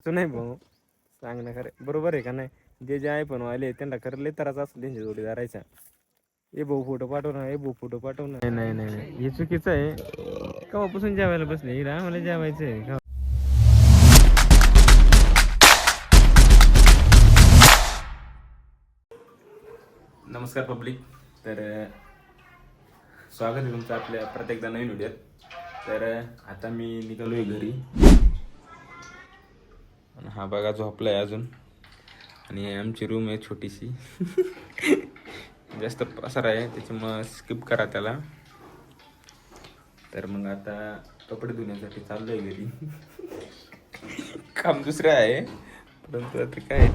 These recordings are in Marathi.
तू नाही भाऊ सांग ना खरे बरोबर आहे का नाही. जे जे iPhone वाले त्यांना खरं लय त्रास असतो त्यांच्या जोडी धरायचा. ए भाऊ फोटो पाठव ना, ए भाऊ फोटो पाठव ना. नाही नाही नाही हे चुकीचं आहे. केव्हापासून जेवायला बसले इकडे आम्हाला जेवायचं आहे. नमस्कार पब्लिक. तर स्वागत आहे तुमचं आपल्या प्रत्येकदा नवीन व्हिडिओत. तर आता मी निघालोय घरी. हा बघा झोपलाय अजून. आणि आमची रूम आहे छोटीशी. जास्त पसार आहे त्याच्यामुळं स्किप करा त्याला. तर मग आता कपडे धुण्यासाठी चाललोय घरी. काम दुसरं आहे परंतु आता काय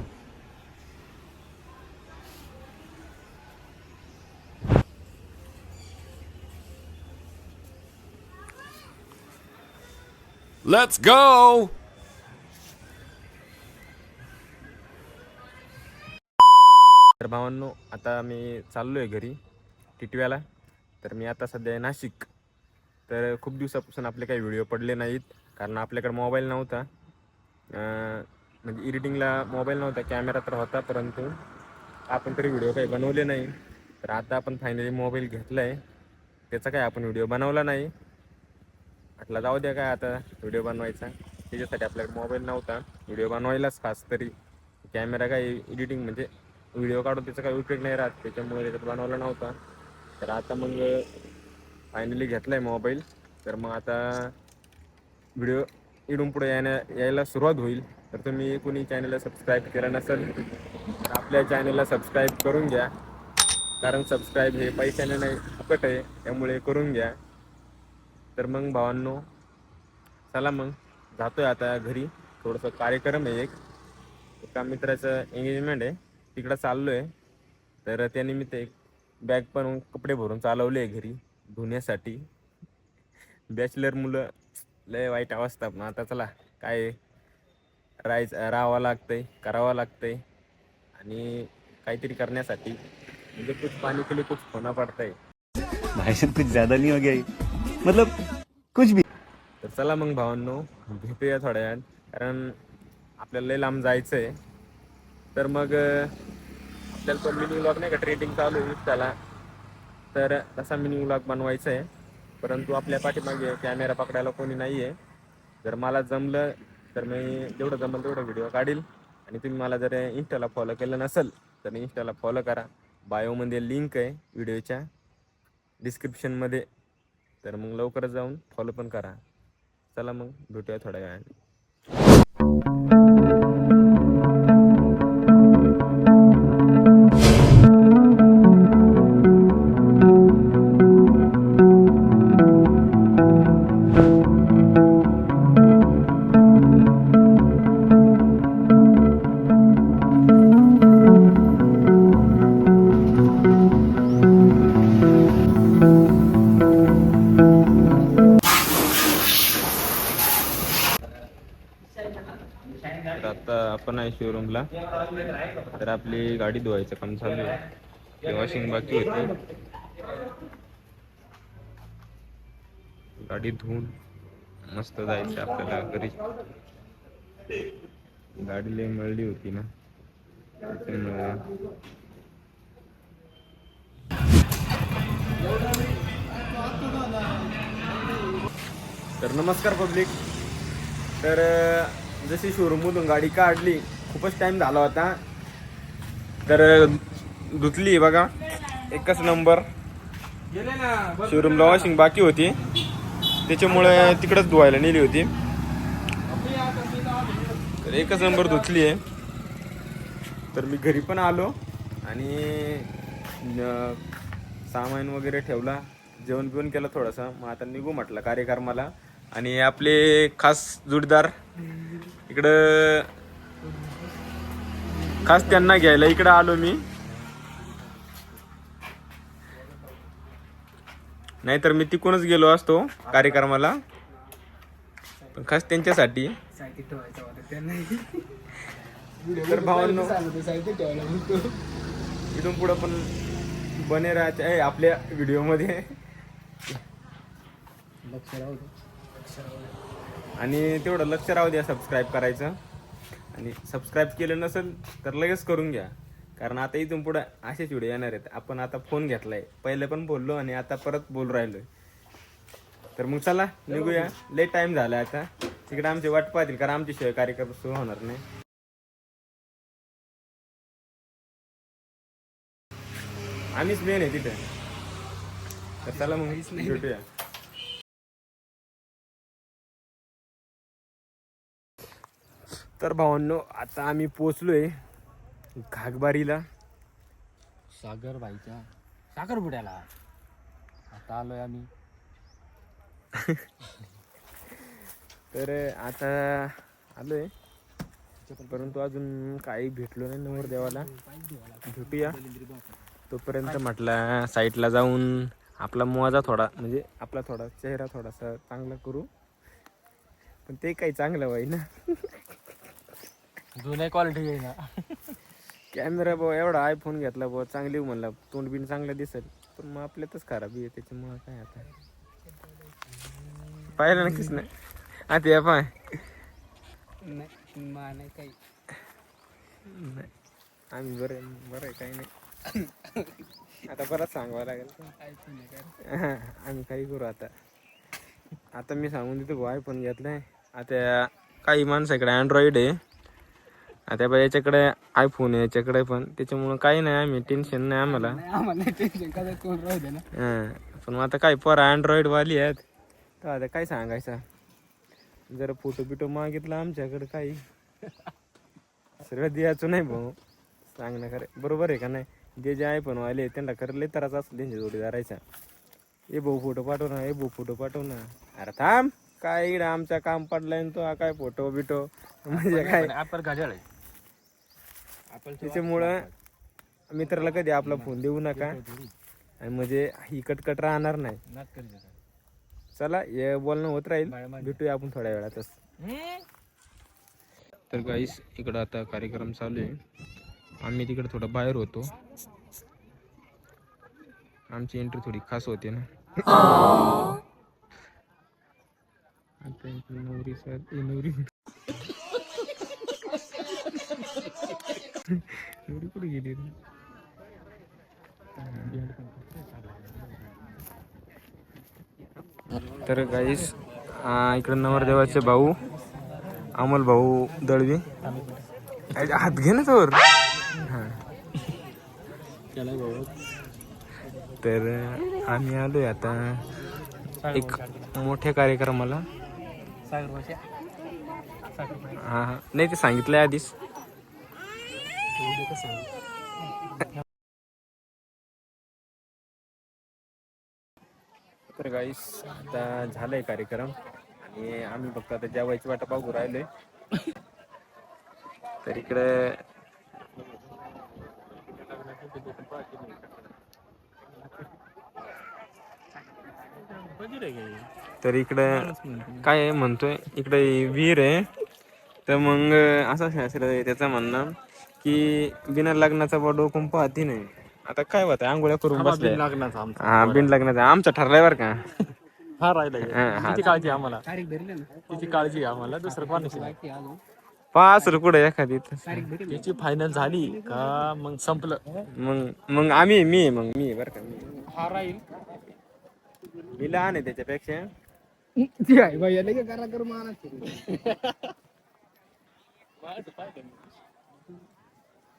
Let's go! तर भावांनो आता मी चाललोय घरी टिटव्याला. तर मी आता सध्या आहे नाशिक. तर खूप दिवसापासून आपले काही व्हिडिओ पडले नाहीत कारण आपल्याकडे मोबाईल नव्हता. म्हणजे एडिटिंगला मोबाईल नव्हता, कॅमेरा तर होता परंतु आपण तरी व्हिडिओ काही बनवले नाही. तर आता आपण फायनली मोबाईल घेतला आहे. त्याचा काय आपण व्हिडिओ बनवला नाही. म्हटलं जाऊ द्या काय आता व्हिडिओ बनवायचा. त्याच्यासाठी आपल्याकडे मोबाईल नव्हता व्हिडिओ बनवायलाच. खास तरी कॅमेरा काय एडिटिंग म्हणजे व्हिडिओ काढून त्याचा काही उपयोग नाही राहत, त्याच्यामुळे त्याच्यात बनवला नव्हता. तर आता मग फायनली घेतला आहे मोबाईल. तर मग आता व्हिडिओ इडून पुढे यायला सुरुवात होईल. तर तुम्ही कोणी चॅनलला सबस्क्राईब केलं नसेल तर आपल्या चॅनलला सबस्क्राईब करून घ्या. कारण सबस्क्राईब हे पैशाने नाही फुकट आहे, त्यामुळे करून घ्या. तर मग भावांनो चला मग जातोय आता घरी. थोडंसं कार्यक्रम आहे, एका मित्राचं एंगेजमेंट आहे, तिकडं चाललो आहे. तर त्यानिमित्त एक बॅग पण कपडे भरून चालवले घरी धुण्यासाठी. बॅचलर मुलं लय वाईट अवस्था. पण आता चला काय राहावं लागतंय, करावं लागतंय. आणि काहीतरी करण्यासाठी म्हणजे कुछ पानी के लिए कुछ होना पड़ता है. भाषण कुछ ज्यादा नहीं हो गया मतलब कुछ भी. तर चला मग भावांनो भेटूया थोड्या वेळात, कारण आपल्याला लय लांब जायचं आहे. तर मग आपल्याला तो मिनी व्लॉग नाही का ट्रेडिंग चालू आहे त्याला, तर तसा मिनी व्लॉग बनवायचा आहे. परंतु आपल्या पाठीमागे कॅमेरा पकडायला कोणी नाही आहे. जर मला जमलं तर मी जेवढं जमलं तेवढं व्हिडिओ काढील. आणि तुम्ही मला जर इंस्टाला फॉलो केलं नसेल तर इंस्टाला फॉलो करा. बायोमध्ये लिंक आहे व्हिडिओच्या डिस्क्रिप्शनमध्ये. तर मग लवकरच जाऊन फॉलो पण करा. चला मग भेटूया थोड्या वेळाने. आता आपण आहे शोरूमला. तर आपली गाडी धुवायचं काम चालू आहे, वॉशिंग बाकी होती. गाडी धुवून मस्त जायचं आपल्याला घरी. गाडी लय मळली होती ना त्याच्यामुळे. तर नमस्कार पब्लिक. तर जशी शोरूममधून गाडी काढली खूपच टाइम झाला होता. तर धुतली बघा एकच नंबर. शोरूमला वॉशिंग बाकी होती त्याच्यामुळे तिकडंच धुवायला नेली होती. तर एकच नंबर धुतली आहे. तर मी घरी पण आलो आणि सामान वगैरे ठेवला, जेवण बिवण केलं थोडंसं. मग आता निघू म्हटलं कार्यक्रमाला. आणि आपले खास जोडीदार इकडं, खास त्यांना घ्यायला इकडं आलो मी. नाहीतर मी तिकूनच गेलो असतो कार्यक्रमाला, पण खास त्यांच्यासाठी. तर भावांनो इथून पुढं पण बने राहायचे आहे आपल्या व्हिडिओमध्ये. आणि तेवढं लक्ष राहू द्या सबस्क्राईब करायचं. आणि सबस्क्राईब केलं नसेल तर लगेच करून घ्या, कारण आता इथून पुढे असेच व्हिडिओ येणार आहेत. आपण आता फोन घेतलाय, पहिले पण बोललो आणि आता परत बोलू राहिलोय. तर मग चला निघूया, लेट टाइम झाला आता. तिकडे आमची वाट पाहतील, कारण आमची शिवाय कार्यक्रम सुरू होणार नाही. आम्हीच मेन आहे तिथे. तर चला मग भेटूया. तर भावांनो, आता आम्ही पोचलोय घागबारीला. सागर भाईच्या साखरपुड्याला आता आलोय आम्ही. तर आता आलोय, परंतु अजून काही भेटलो नाही नवरदेवाला. भेटूया तोपर्यंत म्हटलं साईटला जाऊन आपला मोजा थोडा, म्हणजे आपला थोडा चेहरा थोडासा चांगला करू. पण ते काही चांगलं वाई ना. जुन्या क्वालिटी आहे ना. कॅमेरा भाऊ एवढा आयफोन घेतला भाऊ, चांगली म्हणला, तोंड बिन चांगलं दिसेल, पण मग आपल्यातच खराबी आहे. त्याच्यामुळं काय आता पाहिलं नक्कीच नाही. आता या पाय नाही काही नाही, आम्ही बरं बरं आहे, काही नाही. आता परत सांगावं लागेल. आम्ही काही करू आता. आता मी सांगून देतो भाऊ, आयफोन घेतलाय. आता काही माणसाकडे अँड्रॉइड आहे, आता बा याच्याकडे आयफोन आहे, याच्याकडे पण. त्याच्यामुळं काही नाही, आम्ही टेन्शन नाही आम्हाला. पण मग आता काही पोरं अँड्रॉइड वाली आहेत, तर आता काय सांगायचं. जरा फोटो बिटो मागितला आमच्याकडे, काही सगळं द्यायचं नाही भाऊ. सांगणं खरं बरोबर आहे का नाही. जे आयफोन वाले त्यांना खरं लय त्रास असतो त्यांच्या जोडीदारायचा. ए भाऊ फोटो पाठव ना, ए भाऊ फोटो पाठव ना. अरे थांब, काय इकडे आमचा काम पडलाय ना तो काय फोटो बिटो, म्हणजे काय. त्याच्यामुळं मित्राला कधी आपला फोन देऊ नका, आणि म्हणजे ही कटकट राहणार नाही. चला, हे बोलणं होत राहील, भेटूया आपण थोड्या वेळातच. तर गाईस, इकडं आता कार्यक्रम चालू आहे. आम्ही तिकडे थोडं बाहेर होतो, आमची एंट्री थोडी खास होते ना. आता नवरी नवरी नवरी कुठे गेली रे? तर गाईस, इकडे नवरदेवाचे भाऊ अमोल भाऊ दळवी, हात घे ना तोवर. तर आम्ही आलोय आता एक मोठ्या कार्यक्रमाला. हा नाही, ते सांगितलंय आधीच. तर गाईस, आता झालंय कार्यक्रम आणि आम्ही फक्त आता जेवायची वाटा पाहू राहिलोय. तर इकडे काय म्हणतोय, इकडे विहीर आहे. तर मग असं शास्त्र आहे त्याचं म्हणणं की बिना लग्नाचा डोकून पाहती नाही. आता काय होत, आंघोळ्या करून बसले. हा, बिन लग्नाचा आमचा ठरलाय बरं का. हा राहिला, तिची काळजी आम्हाला, तिची काळजी आम्हाला, दुसरं कोणाची नाही. पाच रुपये एखादी तिची फायनल झाली का मग संपलं. मग आम्ही मी बरं का, हा राहील. मी लहान आहे त्याच्यापेक्षा.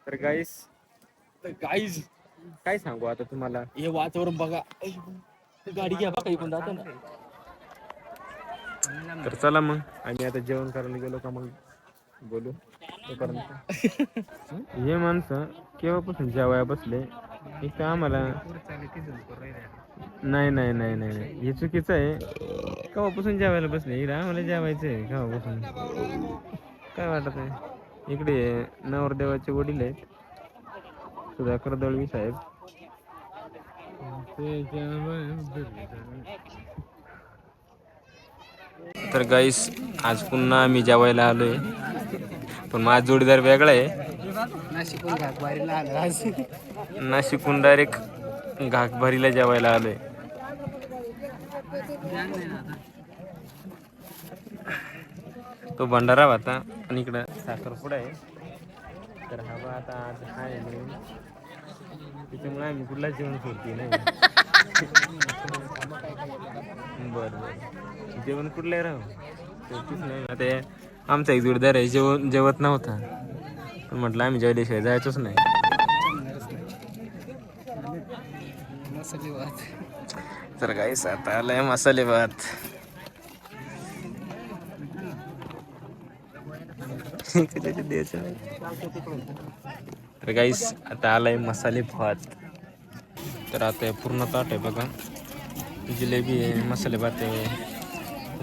तर गाईस काय सांगू आता तुम्हाला, हे वातावरण बघा, गाडी घ्या बघा, इकडून जातो ना. तर चला मग आम्ही आता जेवण करायला गेलो का मग बोलू तोपर्यंत. हे माणसं केव्हापासून जेवाया बसले, एक तर आम्हाला नाही हे चुकीचं आहे. केव्हापासून जेवायला बसले, इकडे आम्हाला जेवायचं आहे केव्हापासून. काय वाटत आहे. इकडे नवरदेवाचे वडील आहेत, सुधाकर दळवी साहेब. तर गाईस, आज पुन्हा आम्ही जेवायला आलोय, पण माझा जोडीदार वेगळा आहे. नाशिकहून डायरेक्ट घागबारीला जेवायला आलोय. तो भंडारा होता आणि इकडं साखरपुडा आहे. तर हा बा आता आज आहे म्हणून त्याच्यामुळे आम्ही कुठलाच जेवण सोडते नाही. बरं बरं जेवण कुठलंही राहू सोडतीच नाही. आता आमचा एक जोडदार आहे जेवत नव्हता पण म्हटलं आम्ही जेवल्याशिवाय जायचोच नाही. तर गाईस आता आलाय मसाले भात. तर गाईस आता आलाय मसाले भात. तर आता पूर्ण ताट आहे बघा. जिलेबी आहे, मसाले भात आहे,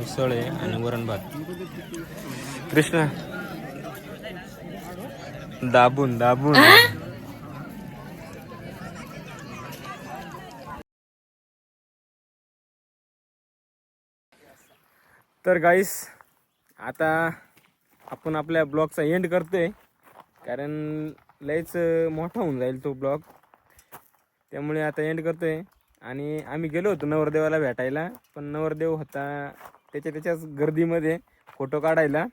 उसळ आहे आणि वरण भात. कृष्णा दाबून दाबून. तर गाईस आता आपण आपल्या ब्लॉगचा एंड करतोय कारण लयच मोठा होऊन जाईल तो ब्लॉग. त्यामुळे आता एंड करतोय. आणि आम्ही गेलो होतो नवरदेवाला भेटायला पण नवरदेव होता त्याच्याच गर्दीमध्ये फोटो काढायला.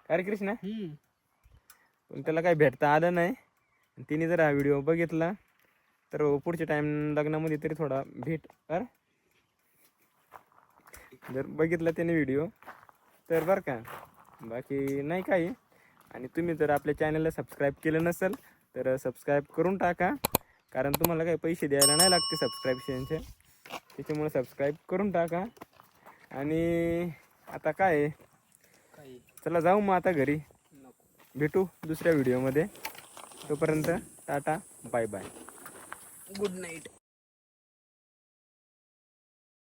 काय रे कृष्णा पण त्याला काही भेटता आलं नाही. तिने जर हा व्हिडिओ बघितला तर पुढच्या टाइम लग्नामध्ये तरी थोडा भेट कर. जर बघितला त्याने व्हिडिओ तर बरं का, बाकी नाही काही. आणि तुम्ही जर आपल्या चॅनलला सबस्क्राईब केलं नसेल तर सबस्क्राईब करून टाका कारण तुम्हाला काही पैसे द्यायला नाही लागते सबस्क्राईबशनचे. त्याच्यामुळे सबस्क्राईब करून टाका. आणि आता काय चला जाऊ मग आता घरी. भेटू दुसऱ्या व्हिडिओमध्ये. तोपर्यंत टाटा बाय बाय गुड नाईट.